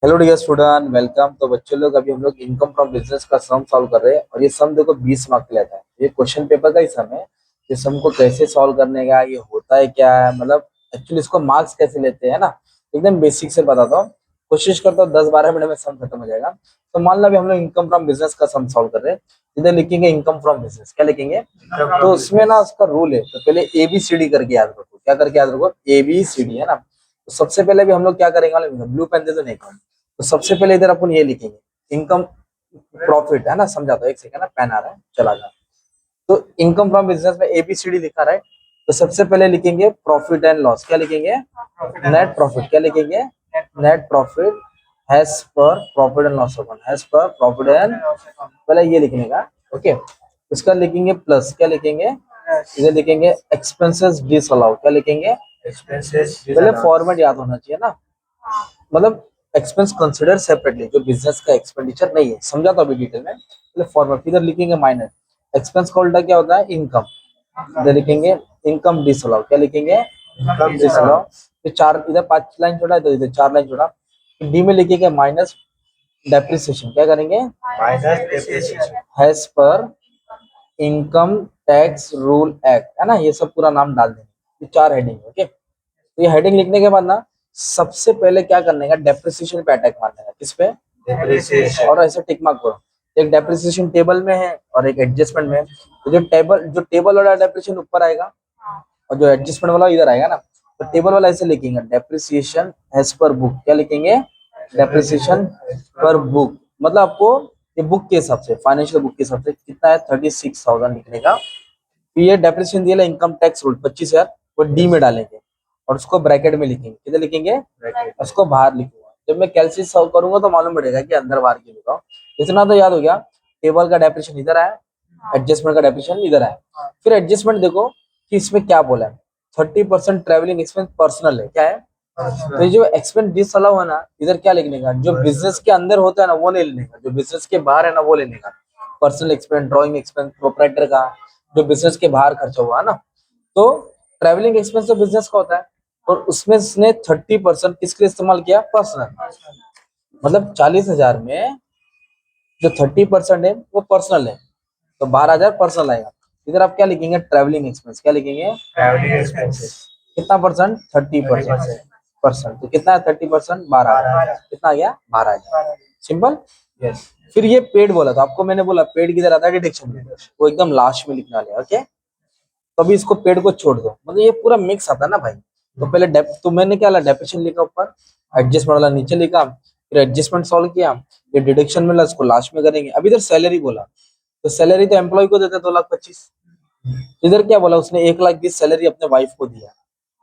Hello dear student, welcome. तो बच्चों लोग, अभी हम लोग इनकम फ्रॉम बिजनेस का सम सॉल्व कर रहे हैं और ये सम देखो 20 मार्क का लेता है। ये क्वेश्चन पेपर का ही सम है। ये सम को कैसे सॉल्व करने का, ये होता है क्या है, मतलब एक्चुअली इसको मार्क्स कैसे लेते हैं ना, एकदम बेसिक से बताता हूँ। कोशिश करता हूँ 10-12 मिनट में सम खत्म हो जाएगा। तो मान लो अभी हम लोग इनकम फ्रॉम बिजनेस का सम सॉल्व कर रहे हैं। इधर लिखेंगे इनकम फ्रॉम बिजनेस, क्या लिखेंगे? तो उसमें ना उसका रूल है, तो पहले ABCD करके याद रखो। क्या करके याद रखो? ABCD, है ना। तो सबसे पहले भी हम लोग क्या करेंगे, ब्लू पेन दे दो, नहीं कौन। तो सबसे पहले इधर अपन ये लिखेंगे इनकम प्रॉफिट, है ना। समझाता हूँ, एक सेकंड ना, पेन आ रहा है, चला गया। तो इनकम फ्रॉम बिजनेस में ABCD लिखा रहा है। तो सबसे पहले लिखेंगे प्रॉफिट एंड लॉस, क्या लिखेंगे? Net profit. क्या लिखेंगे? नेट प्रॉफिट हैज पर profit and loss account, has पर प्रॉफिट एंड, पहले ये लिखने का। ओके, उसका लिखेंगे प्लस, क्या लिखेंगे? इधर लिखेंगे एक्सपेंसेस डिसअलाउ, क्या लिखेंगे? पहले फॉर्मेट याद होना चाहिए ना, मतलब एक्सपेंस कंसिडर सेपरेटली, जो बिजनेस का एक्सपेंडिचर नहीं है, समझा तो अभी डिटेल में। पहले फॉर्मेट, इधर लिखेंगे माइनर। एक्सपेंस का उल्टा क्या होता है? इनकम। इधर लिखेंगे इनकम डिसअलाउ, क्या लिखेंगे? Income disallow. फिर चार, इधर 5 लाइन छोड़ा है तो इधर 4 लाइन छोड़ा। डी में लिखेंगे माइनस डेप्रिसिएशन, क्या करेंगे? माइनस डेप्रिसिएशन हैज पर इनकम टैक्स रूल एक्ट, है ना। ये सब पूरा नाम डाल देंगे, ये 4 हेडिंग। ओके, तो ये हेडिंग लिखने के बाद ना सबसे पहले क्या करने का, डेप्रिसिएशन पे अटैक मारने का। किस पे? डेप्रिसिएशन। और ऐसे टिक मार्क करो। एक डेप्रिसिएशन टेबल में है और एक एडजस्टमेंट में है। तो जो टेबल वाला डेप्रिसिएशन ऊपर आएगा और जो एडजस्टमेंट वाला इधर आएगा ना। तो टेबल वाला ऐसे लिखेंगे डेप्रिसिएशन एज पर बुक, क्या लिखेंगे? डेप्रिसिएशन पर बुक, मतलब आपको ये बुक के हिसाब से, फाइनेंशियल बुक के हिसाब से कितना है, 36,000 लिखने का। ये डेप्रिसिएशन दिया इनकम टैक्स रूल 25,000, वो डी में डालेंगे और उसको ब्रैकेट में लिखेंगे। किधर लिखेंगे? उसको बाहर लिखूंगा। जब मैं कैलकुलेट सॉल्व करूंगा तो मालूम पड़ेगा कि अंदर बाहर क्यों लिखा हूं। इतना तो याद हो गया, टेबल का डेप्रिसिएशन इधर आया, एडजस्टमेंट का डेप्रिसिएशन इधर आया। फिर एडजस्टमेंट देखो कि इसमें क्या बोला है, 30% ट्रेवलिंग एक्सपेंस पर्सनल है, क्या है? तो ये जो एक्सपेंस डिसअलाउ है ना, इधर क्या लिखने का, जो बिजनेस के अंदर होता है ना वो नहीं लेने का, जो बिजनेस के बाहर है ना वो लेने का। Personal expense, drawing expense, proprietor का, जो बिजनेस के बाहर खर्चा हुआ है ना। तो ट्रेवलिंग एक्सपेंस तो बिजनेस का होता है और उसमें इसने 30% किसके लिए इस्तेमाल किया? पर्सनल। मतलब 40,000 में जो 30% है वो पर्सनल है, तो 12,000 पर्सनल आएगा। इधर आप क्या लिखेंगे? ट्रेवलिंग एक्सपेंस, क्या लिखेंगे? Travelling expenses. कितना परसेंट? 30%। तो कितना है 30%? 12,000। कितना आ गया? 12,000। सिंपल। यस। फिर ये पेड बोला, तो आपको मैंने बोला पेड किधर आता है? डिडक्शन में, वो एकदम लास्ट में लिखना है। ओके, तो अभी इसको पेड को छोड़ दो, मतलब ये पूरा मिक्स आता है ना भाई। तो पहले तो मैंने क्या डेप्रिसिएशन लिखा ऊपर, एडजस्टमेंट वाला नीचे लिखा, फिर एडजस्टमेंट सॉल्व किया, ये डिडक्शन में इसको लास्ट में करेंगे। अभी इधर सैलरी बोला, तो सैलरी तो एम्प्लॉय को देते 2,25,000। इधर क्या बोला उसने? 1,20,000 सैलरी अपने वाइफ को दिया।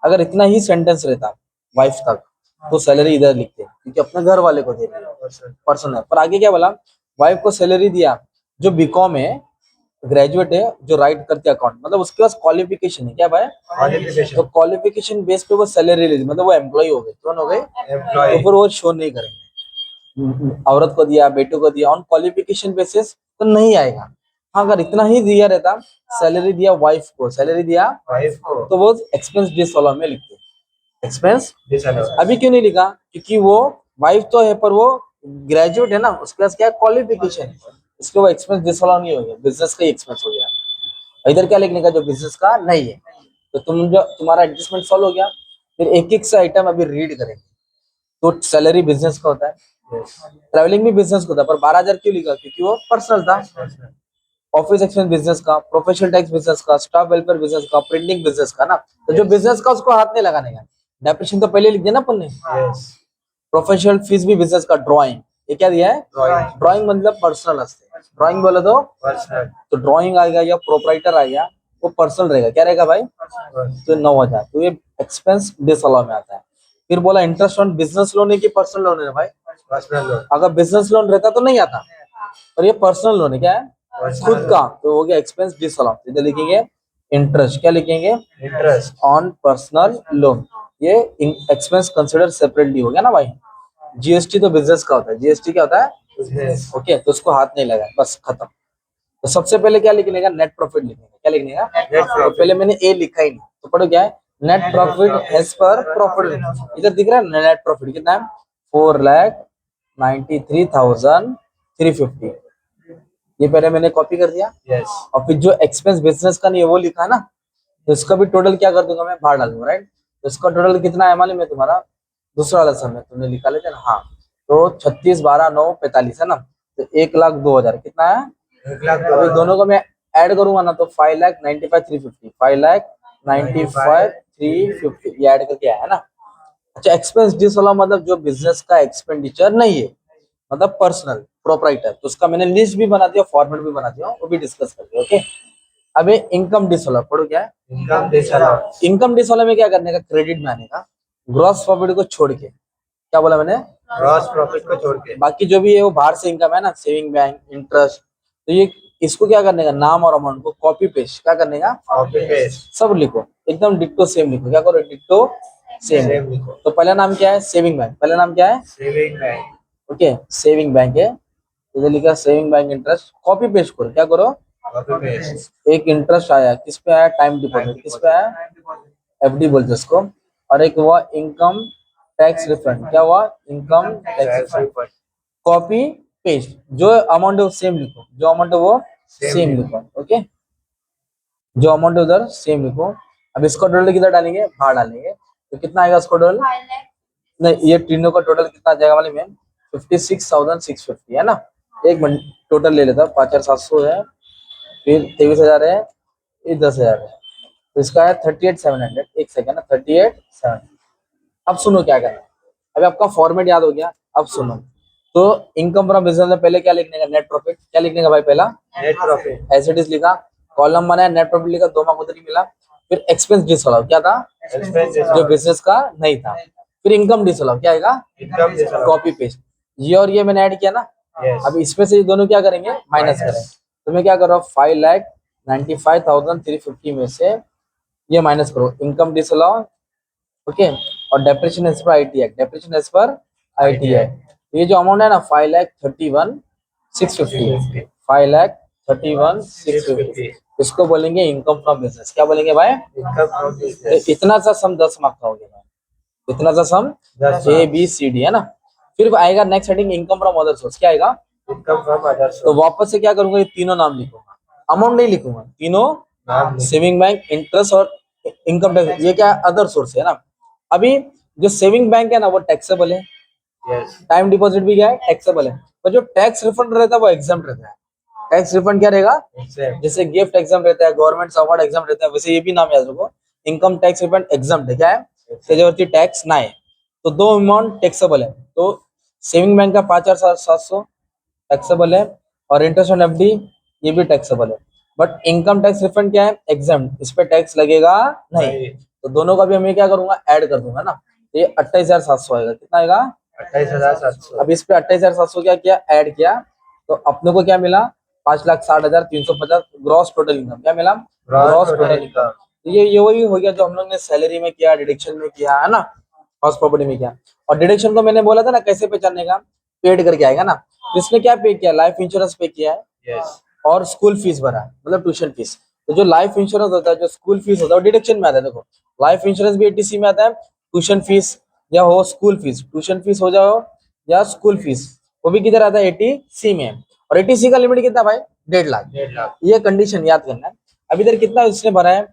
अगर इतना ही सेंटेंस रहता वाइफ तक तो सैलरी इधर लिखते, क्योंकि अपने घर वाले को दे पर्सन है। पर आगे क्या बोला? वाइफ को सैलरी दिया, जो बीकॉम है, ग्रेजुएट है, जो राइट करते अकाउंट, मतलब उसके पास क्वालिफिकेशन है, क्या भाई? क्वालिफिकेशन। तो क्वालिफिकेशन बेस पे वो सैलरी ले ली, मतलब वो एम्प्लॉय हो गए। कौन हो गए? एम्प्लॉय। तो फिर वो शो नहीं करेंगे। औरत को दिया, बेटों को दिया, ऑन क्वालिफिकेशन बेसिस तो नहीं आएगा। हाँ, अगर इतना ही दिया रहता, सैलरी दिया वाइफ को, सैलरी दिया वाइफ को, तो वो एक्सपेंस डिसअलाउ में लिखते, एक्सपेंस डिसअलाउ। अभी क्यों नहीं लिखा? क्योंकि वो वाइफ तो है पर वो ग्रेजुएट है ना, उसके पास क्या क्वालिफिकेशन, इसके वो एक्सपेंस डिसअलाउ नहीं हो गया, बिजनेस का ही एक्सपेंस हो गया। इधर क्या लिखने का? जो बिजनेस का नहीं है। तो तुम्हारा एडजस्टमेंट सॉल्व हो गया। फिर एक एक से आइटम अभी रीड करेंगे। तो सैलरी बिजनेस का होता है, ट्रैवलिंग भी बिजनेस का होता है, पर 12,000 क्यों लिखा? क्योंकि वो पर्सनल था। ऑफिस एक्सपेंस बिजनेस का, प्रोफेशनल टैक्स बिजनेस का, स्टाफ वेलफेयर बिजनेस का, प्रिंटिंग बिजनेस का ना। तो जो बिजनेस का उसको हाथ नहीं लगाने का। डेप्रिसिएशन तो पहले लिख दिया ना अपन ने। प्रोफेशनल फीस भी बिजनेस का, ड्राइंग, ये क्या दिया है? ड्राइंग मतलब पर्सनल असते, ड्राइंग बोले तो पर्सनल, तो ड्राइंग आ गया या प्रोपराइटर आ गया, वो पर्सनल रहेगा। क्या रहेगा भाई? तो 9,000। तो ये एक्सपेंस डिसअलाउ में आता है। फिर बोला इंटरेस्ट ऑन बिजनेस लोन है कि पर्सनल लोन है भाई? Personal loan. अगर बिजनेस लोन रहता तो नहीं आता, और ये पर्सनल लोन है, क्या है? खुद का, तो हो गया एक्सपेंस डिसअलाउ। इधर लिखेंगे इंटरेस्ट, क्या लिखेंगे? Interest on personal loan. ये एक्सपेंस कंसिडर सेपरेटली हो गया ना भाई। जीएसटी तो बिजनेस का होता है, जीएसटी क्या होता है? बिजनेस। ओके, तो उसको हाथ नहीं लगा, बस खत्म। तो सबसे पहले क्या लिखने का? नेट प्रॉफिट लिखने का। क्या लिखने का? Net profit. तो पहले मैंने ए लिखा ही नहीं, तो पढ़ो क्या है? Net profit as per profit. इधर दिख रहा है नेट प्रॉफिट कितना है? 4,00,000 93,350। ये पहले मैंने कॉपी कर दिया। यस। और फिर जो एक्सपेंस बिजनेस का नहीं है वो लिखा है ना, तो इसका भी टोटल क्या कर दूंगा मैं, बाहर डालूंगा, राइट। तो इसका टोटल कितना है मालूम है तुम्हारा, दूसरा वाला सम है, तुमने निकाले थे ना, हाँ। तो 36, 12, 9, 45 है ना, तो 1,02,000 कितना है। 1,02,000। अभी दोनों को मैं ऐड करूंगा ना तो 5,95,350, 5,95,350 ये ऐड करके आया है ना। अच्छा, एक्सपेंस डिस वाला मतलब जो बिजनेस का एक्सपेंडिचर नहीं है, मतलब पर्सनल प्रोप्राइटर, तो उसका मैंने लिस्ट भी बना दिया, फॉर्मेट भी बना दिया, वो भी डिस्कस करते हैं, ओके। अब ये इनकम डिस वाला पढ़ो, क्या है इनकम डिस वाला। इनकम डिस वाले में क्या करने का, क्रेडिट में आने का, ग्रॉस प्रॉफिट को छोड़ के, क्या बोला मैंने, ग्रॉस प्रॉफिट को छोड़ के। बाकी जो भी है वो बाहर से इनकम है ना, सेविंग बैंक, इंटरेस्ट, तो ये इसको क्या करने का, नाम और अमाउंट को कॉपी पेस्ट क्या करने का, कॉपी पेस्ट सब लिखो एकदम डिट्टो सेम लिखो, क्या करो, डिट्टो सेम लिखो। तो पहला नाम क्या है, सेविंग बैंक, पहला नाम क्या है, saving bank. Okay, saving bank है, इधर लिखा saving bank interest, copy paste करो, क्या करो, कॉपी पेस्ट। एक इंटरेस्ट आया, किस पे आया, टाइम डिपॉजिट, किस पे आया, एफडी बोलते उसको, और एक हुआ इनकम टैक्स रिफंड, क्या हुआ, income tax refund, copy paste, जो अमाउंट है वो सेम लिखो, जो अमाउंट है वो सेम लिखो, ओके, जो अमाउंट है उधर सेम लिखो। अब इसका टोटल कितना डालेंगे, बाहर डालेंगे, तो कितना आएगा इसका टोटल, नहीं ये तीनों का टोटल कितना आ जाएगा वाले में, 56,650 है ना। एक मिनट टोटल ले लेता हूँ, 5,700 है, फिर 23,000 है, ये 10,000 है, तो इसका है 38,700, एक सेकेंड ना, 38,700। अब सुनो क्या करना है, अभी आपका फॉर्मेट याद हो गया, अब सुनो, तो इनकम फ्रॉम बिजनेस में पहले क्या लिखने का, नेट प्रॉफिट, क्या लिखने का भाई, पहला नेट प्रॉफिट। एसेट्स लिखा, कॉलम बनाया, नेट प्रॉफिट लिखा, 2 मार्क उधर ही मिला, फिर एक्सपेंस डिसअलाउ क्या था, एक्सपेंस जो बिजनेस का नहीं था, फिर इनकम डिसअलाउ क्या आएगा, इनकम डिसअलाउ। कॉपी पेस्ट, ये और ये मैंने ऐड किया ना। यस। अब इसमें से ये दोनों क्या करेंगे, माइनस करें, तो मैं क्या कर रहा हूँ, 5,95,350 में से ये माइनस करो, इनकम डिसअलाउ, ओके, और depreciation as per IT act, depreciation as per IT act, ये जो अमाउंट है ना 5,31,650, 5,31,650, इसको बोलेंगे इनकम फ्रॉम बिजनेस, क्या बोलेंगे भाई, इनकम फ्रॉम तो बिजनेस। इतना सा सम 10 मार्क का हो गया, इतना सा सम 10 ए बी सी डी है ना। फिर आएगा next heading, income from other source, क्या आएगा, इनकम फ्रॉम अदर तो सोर्स। वापस से क्या करूंगा, ये तीनों नाम लिखूंगा, अमाउंट नहीं लिखूंगा, तीनों नाम सेविंग बैंक, इंटरेस्ट और इनकम टैक्स, ये क्या अदर सोर्स है ना। अभी जो सेविंग बैंक है ना वो टैक्सेबल है, यस। टाइम डिपॉजिट भी क्या है, टैक्सेबल है, पर जो टैक्स रिफंड रहता है वो एग्जाम रहता है। टैक्स रिफंड क्या रहेगा, जैसे गिफ्ट एग्जाम रहता है, गवर्नमेंट अवार्ड एग्जाम रहता है, वैसे ये भी नाम याद रखो, इनकम टैक्स रिफंड एग्जाम है, क्या है, तेजवर्ती टैक्स ना है, तो दो अमाउंट टैक्सेबल है, तो सेविंग बैंक का 5,700 टैक्सेबल है, और इंटरेस्ट ऑन एफडी ये भी टैक्सेबल है, बट इनकम टैक्स रिफंड क्या है, एग्जाम, इस पे टैक्स लगेगा नहीं, तो दोनों का भी मैं क्या करूंगा, ऐड कर दूंगा ना, तो ये 28,700 आएगा, कितना आएगा, 28,700। अब इस पे 28,700 क्या किया, ऐड किया, तो अपने को क्या मिला, 5,60,350 ग्रॉस टोटल इनकम, क्या मिला, ग्रॉस टोटल इनकम, ये वही हो गया जो हम लोग ने सैलरी में किया, डिडक्शन में किया है ना, हाउस प्रॉपर्टी में किया, और डिडक्शन को मैंने बोला था ना कैसे पहचानने का, पेड करके आएगा ना, तो इसने क्या पे किया, लाइफ इंश्योरेंस पे किया है, यस। और स्कूल फीस भरा, मतलब ट्यूशन फीस, तो जो लाइफ इंश्योरेंस होता है, जो स्कूल फीस होता है वो डिडक्शन में आता है, देखो लाइफ इंश्योरेंस भी एटीसी में आता है, ट्यूशन फीस या हो स्कूल फीस, ट्यूशन फीस हो जाओ या स्कूल फीस, वो भी किधर आता है, एटीसी में, और एटीसी का लिमिट कितना भाई, 1.5 लाख, 1.5 लाख। ये कंडीशन याद करना है। अब इधर कितना इसने भरा है,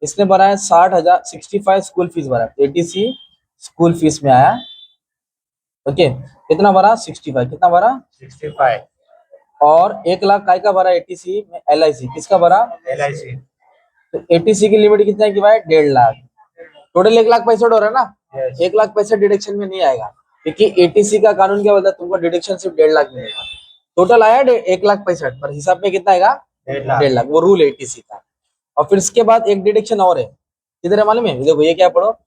इसने भरा है 60,000, 65 स्कूल फीस भरा है, एटीसी स्कूल फीस में आया, ओके, कितना भरा, 65, कितना भरा, 65। और 1 लाख काय का भरा, एटीसी में, एलआईसी किसका भरा, LIC। तो एटीसी की लिमिट कितना है कि भाई 1.5 लाख, टोटल 1,65,000 हो रहा है ना, यस। 1,65,000 डिडक्शन में नहीं आएगा, क्योंकि एटीसी का कानून क्या बोलता है, तुमको डिडक्शन सिर्फ 1.5 लाख मिलेगा, टोटल आया 1,65,000 पर हिसाब में कितना आएगा, 1.5 लाख। 1.5 लाख, वो रूल है एटीसी का। और फिर इसके बाद एक डिडक्शन और है, किधर है मालूम है, देखो ये क्या पढ़ो,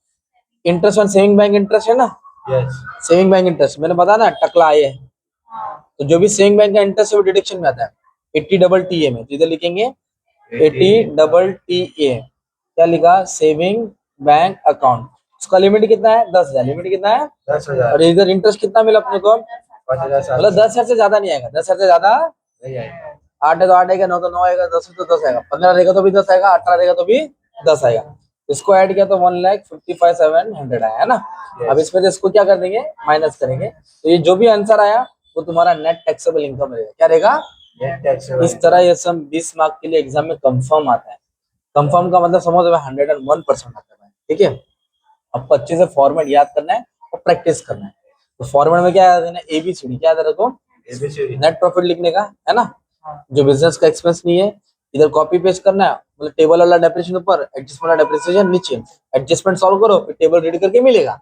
interest on saving bank interest है ना, यस। सेविंग बैंक इंटरेस्ट मैंने बताया ना, टकला आए है, तो जो भी सेविंग बैंक का इंटरेस्ट है वो डिडक्शन में आता है, 80 में, तो इधर लिखेंगे 80 क्या लिखा, सेविंग बैंक अकाउंट, उसका लिमिट कितना है, 10,000, लिमिट कितना है, 10,000। और इधर इंटरेस्ट कितना मिला अपने को, 5,700। मतलब 10,000 से ज्यादा नहीं आएगा, 10,000 से ज्यादा, नहीं आएगा। 8 है तो 8 आएगा, 9 तो 9 आएगा, 10 है तो 10 आएगा, 15 रहेगा तो भी 10 आएगा, 18 रहेगा तो भी 10 आएगा, इसको ऐड किया तो 1,55,700 आया है ना। Yes. अब इसमें से इसको क्या कर देंगे, माइनस करेंगे, तो ये जो भी आंसर आया वो तुम्हारा नेट टैक्सेबल इनकम रहेगा। क्या रहेगा? Net taxable इस तरह ये सम 20 मार्क के लिए एग्जाम में कंफर्म आता है। कंफर्म का मतलब समझ में 101% आता है, ठीक है। आपको अच्छे से फॉर्मेट याद करना है और प्रैक्टिस करना है। तो फॉर्मेट में क्या याद है ना, ABCD क्या याद रखो, ABCD. नेट प्रॉफिट लिखने का है ना, जो बिजनेस का एक्सपेंस नहीं है इधर कॉपी पेस्ट करना है, मतलब टेबल वाला डेप्रिसिएशन ऊपर, एडजस्टमेंट वाला डेप्रिसिएशन नीचे, एडजस्टमेंट सॉल्व करो, फिर टेबल रीड करके मिलेगा।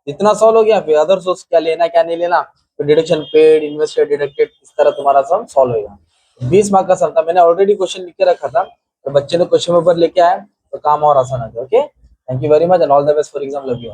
इतना सॉल्व हो गया, फिर अदर सोर्स क्या लेना क्या नहीं लेना, फिर डिडक्शन पेड, इन्वेस्टेड, डिडक्टेड, इस तरह तुम्हारा सम सॉल्व होगा। 20 मार्क का सम था, मैंने ऑलरेडी क्वेश्चन लिख के रखा था, तो बच्चे ने क्वेश्चन पेपर लेके आया तो काम और आसान हो गया। Okay, thank you very much and all the best for exam. Love you.